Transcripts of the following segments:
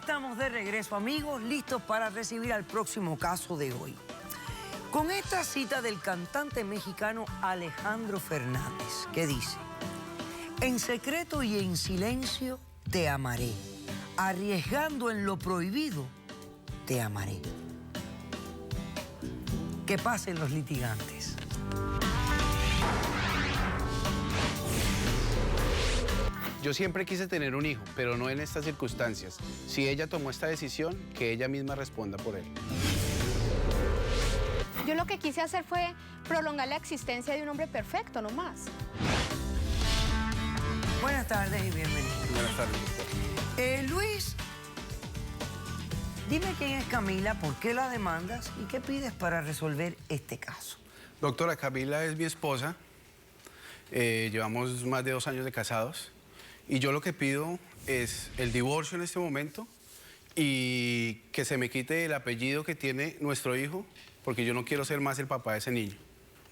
estamos de regreso, amigos, listos para recibir al próximo caso de hoy. Con esta cita del cantante mexicano Alejandro Fernández, que dice: en secreto y en silencio te amaré, arriesgando en lo prohibido te amaré. Que pasen los litigantes. Yo siempre quise tener un hijo, pero no en estas circunstancias. Si ella tomó esta decisión, que ella misma responda por él. Yo lo que quise hacer fue prolongar la existencia de un hombre perfecto, no más. Buenas tardes y bienvenidos. Buenas tardes, doctor. Luis, dime quién es Camila, por qué la demandas y qué pides para resolver este caso. Doctora, Camila es mi esposa. Llevamos más de 2 años de casados. Y yo lo que pido es el divorcio en este momento y que se me quite el apellido que tiene nuestro hijo, porque yo no quiero ser más el papá de ese niño.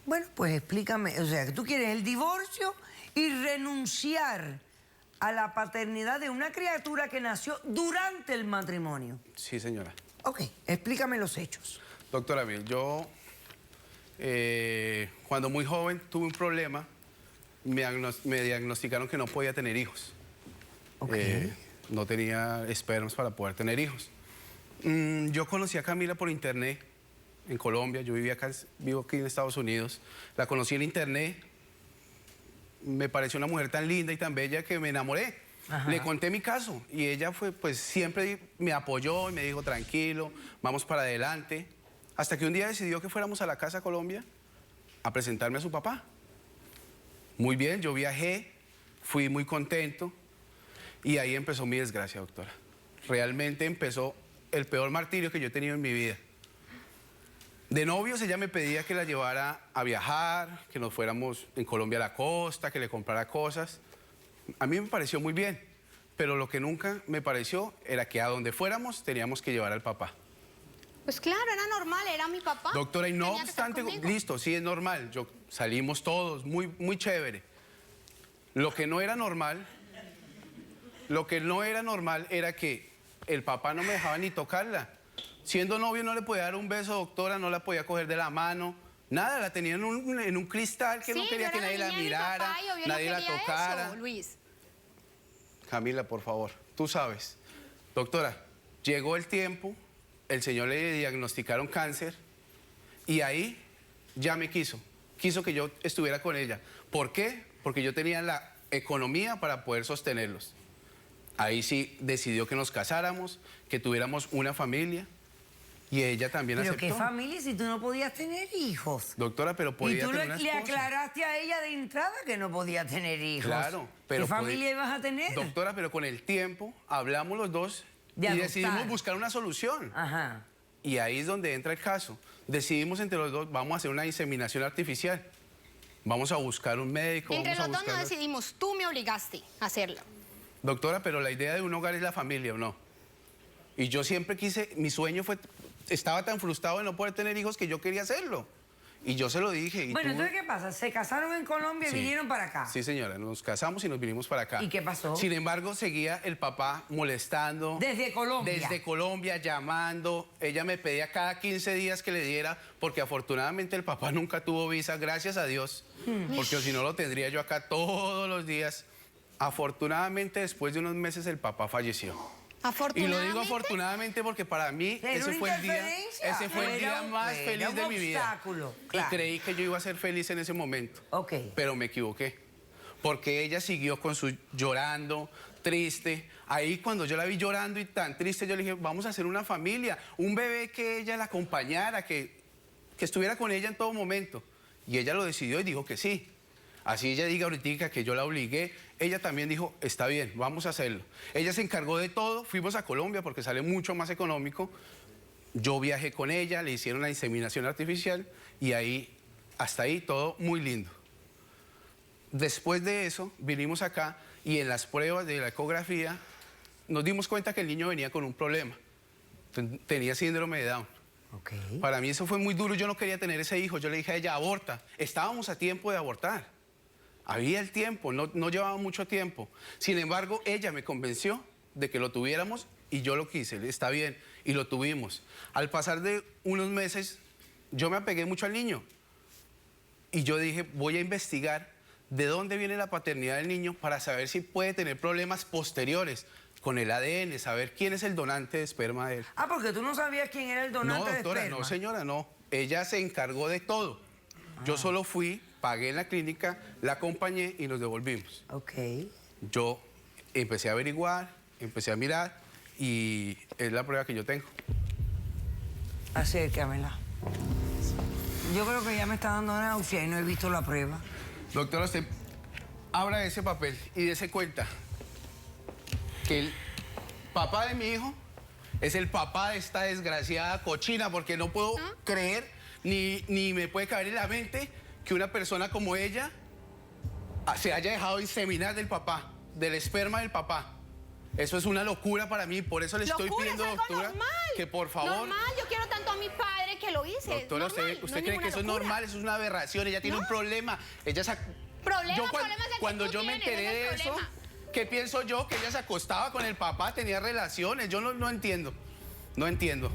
Bueno, pues explícame, o sea, que tú quieres el divorcio y renunciar a la paternidad de una criatura que nació durante el matrimonio. Sí, señora. Ok, explícame los hechos. Doctora, bien, yo cuando muy joven tuve un problema. Me diagnosticaron que no podía tener hijos. Okay. No tenía espermas para poder tener hijos. Yo conocí a Camila por internet en Colombia. Yo vivo aquí en Estados Unidos. La conocí en internet. Me pareció una mujer tan linda y tan bella que me enamoré. Ajá. Le conté mi caso y ella pues siempre me apoyó y me dijo: tranquilo, vamos para adelante. Hasta que un día decidió que fuéramos a la casa Colombia a presentarme a su papá. Muy bien, yo viajé, fui muy contento y ahí empezó mi desgracia, doctora. Realmente empezó el peor martirio que yo he tenido en mi vida. De novios ella me pedía que la llevara a viajar, que nos fuéramos en Colombia a la costa, que le comprara cosas. A mí me pareció muy bien, pero lo que nunca me pareció era que a donde fuéramos teníamos que llevar al papá. Pues claro, era normal, era mi papá. Doctora, y no obstante, listo, sí es normal, salimos todos, muy chévere. Lo que no era normal era que el papá no me dejaba ni tocarla. Siendo novio no le podía dar un beso, doctora, no la podía coger de la mano, nada, la tenía en un cristal que no quería que nadie la mirara, nadie la tocara. Eso, Luis. Camila, por favor, tú sabes. Doctora, llegó el tiempo. El señor le diagnosticaron cáncer y ahí ya me quiso que yo estuviera con ella. ¿Por qué? Porque yo tenía la economía para poder sostenerlos. Ahí sí decidió que nos casáramos, que tuviéramos una familia y ella también aceptó. ¿Pero qué familia si tú no podías tener hijos? Doctora, pero podía tener una Y tú le esposa. aclaraste a ella de entrada que no podía tener hijos. Claro, pero... ¿Qué familia ibas a tener? Doctora, pero con el tiempo hablamos los dos y decidimos buscar una solución. Ajá. Y ahí es donde entra el caso. Decidimos entre los dos, vamos a hacer una inseminación artificial. Vamos a buscar un médico. Entre los dos no decidimos, tú me obligaste a hacerlo. Doctora, pero la idea de un hogar es la familia, ¿o no? Y yo siempre quise, mi sueño fue, estaba tan frustrado de no poder tener hijos que yo quería hacerlo. Y yo se lo dije. Y bueno, entonces, ¿qué pasa? ¿Se casaron en Colombia y vinieron para acá? Sí, señora, nos casamos y nos vinimos para acá. ¿Y qué pasó? Sin embargo, seguía el papá molestando. ¿Desde Colombia? Desde Colombia, llamando. Ella me pedía cada 15 días que le diera, porque afortunadamente el papá nunca tuvo visa, gracias a Dios. Porque si no lo tendría yo acá todos los días. Afortunadamente, después de unos meses, el papá falleció. Y lo digo afortunadamente porque para mí ese fue el día más feliz de mi vida. Claro. Y creí que yo iba a ser feliz en ese momento. Pero me equivoqué. Porque ella siguió con su llorando, triste. Ahí cuando yo la vi llorando y tan triste, yo le dije, vamos a hacer una familia. Un bebé que ella la acompañara, que estuviera con ella en todo momento. Y ella lo decidió y dijo que sí. Así ella diga ahorita que yo la obligué, ella también dijo, está bien, vamos a hacerlo. Ella se encargó de todo, fuimos a Colombia porque sale mucho más económico. Yo viajé con ella, le hicieron la inseminación artificial y ahí, hasta ahí, todo muy lindo. Después de eso, vinimos acá y en las pruebas de la ecografía nos dimos cuenta que el niño venía con un problema. Tenía síndrome de Down. Para mí eso fue muy duro, yo no quería tener ese hijo, yo le dije a ella, aborta. Estábamos a tiempo de abortar. Había el tiempo, no llevaba mucho tiempo. Sin embargo, ella me convenció de que lo tuviéramos y yo lo quise, está bien, y lo tuvimos. Al pasar de unos meses, yo me apegué mucho al niño y yo dije, voy a investigar de dónde viene la paternidad del niño para saber si puede tener problemas posteriores con el ADN, saber quién es el donante de esperma de él. Ah, porque tú no sabías quién era el donante No, doctora, de esperma. no, señora, no. Ella se encargó de todo. Yo solo fui, pagué en la clínica, la acompañé y nos devolvimos. Ok. Yo empecé a averiguar, empecé a mirar y es la prueba que yo tengo. Acércamela. Yo creo que ya me está dando náusea y no he visto la prueba. Doctora, usted abra ese papel y dése cuenta que el papá de mi hijo es el papá de esta desgraciada cochina, porque no puedo creer ni me puede caber en la mente que una persona como ella se haya dejado inseminar del papá, del esperma del papá. Eso es una locura para mí, por eso le estoy pidiendo, es algo doctora, normal. que por favor... Normal, yo quiero tanto a mi padre que lo hice. Doctora, normal, ¿usted no es cree que eso es ninguna normal? Eso es una aberración, ella tiene un problema. Ella Problemas es el que cuando tú yo me tienes, enteré ese de es el eso, problema. ¿qué pienso yo? Que ella se acostaba con el papá, tenía relaciones. Yo no entiendo. No entiendo.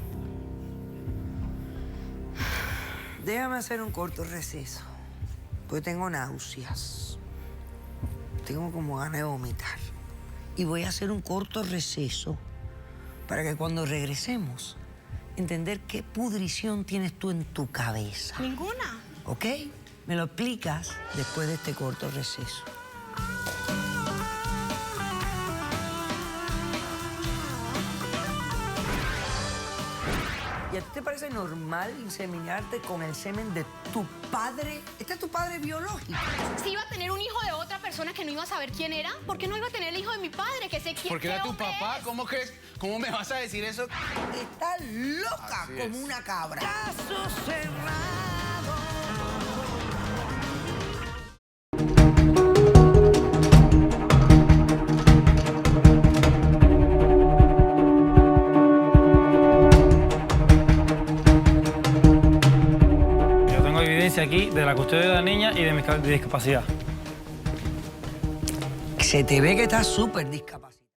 Déjame hacer un corto receso, porque tengo náuseas. Tengo como ganas de vomitar. Y voy a hacer un corto receso para que cuando regresemos, entender qué pudrición tienes tú en tu cabeza. Ninguna. ¿Ok? Me lo explicas después de este corto receso. ¿Y a ti te parece normal inseminarte con el semen de tu padre? ¿Este es tu padre biológico? Si iba a tener un hijo de otra persona que no iba a saber quién era, ¿por qué no iba a tener el hijo de mi padre, que sé quién Porque era qué tu hombre papá, es? ¿cómo me vas a decir eso? Está loca Así como es. una cabra. Caso cerrado. Yo tengo evidencia aquí de la custodia de la niña y de mi discapacidad. Se te ve que estás súper discapacitado.